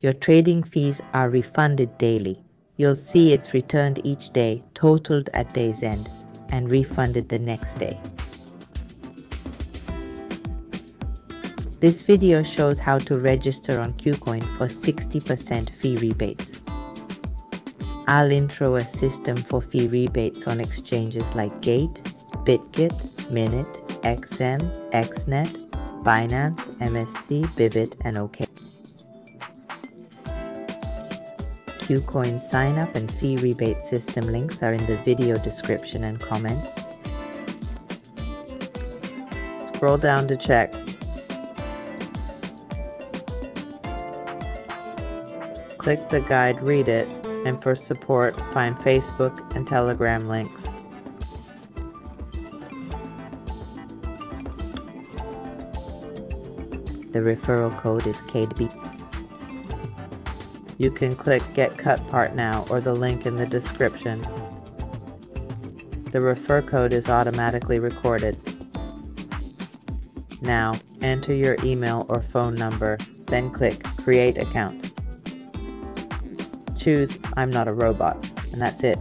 Your trading fees are refunded daily. You'll see it's returned each day, totaled at day's end, and refunded the next day. This video shows how to register on Kucoin for 60% fee rebates. I'll intro a system for fee rebates on exchanges like Gate, BitGet, Minute, XM, XNet, Binance, MSC, Bybit, and OK. Kucoin sign-up and fee rebate system links are in the video description and comments. Scroll down to check. Click the guide, read it, and for support, find Facebook and Telegram links. The referral code is KDB. You can click Get Cut Part Now or the link in the description. The refer code is automatically recorded. Now, enter your email or phone number, then click Create Account. Choose I'm not a robot, and that's it.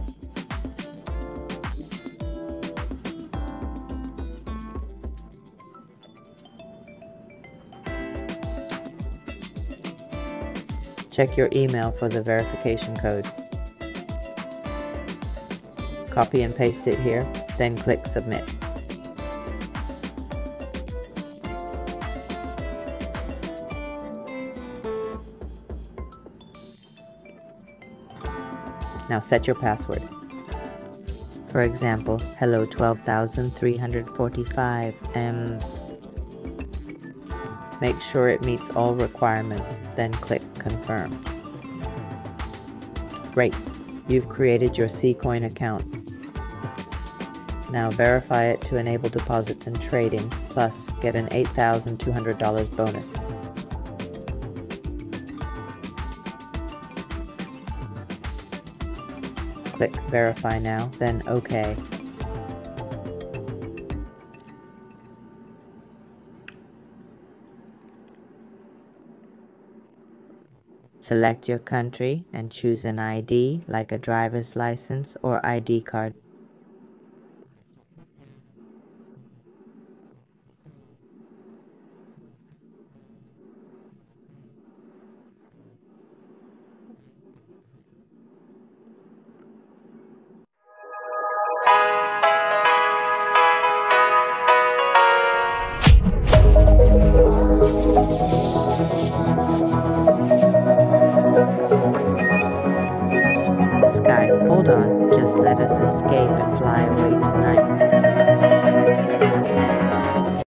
Check your email for the verification code. Copy and paste it here, then click Submit. Now set your password. For example, hello 12,345 Make sure it meets all requirements, then click Confirm. Great, you've created your Kucoin account. Now verify it to enable deposits and trading, plus get an $8,200 bonus. Click Verify Now, then OK. Select your country and choose an ID like a driver's license or ID card. Skies, hold on, just let us escape and fly away tonight.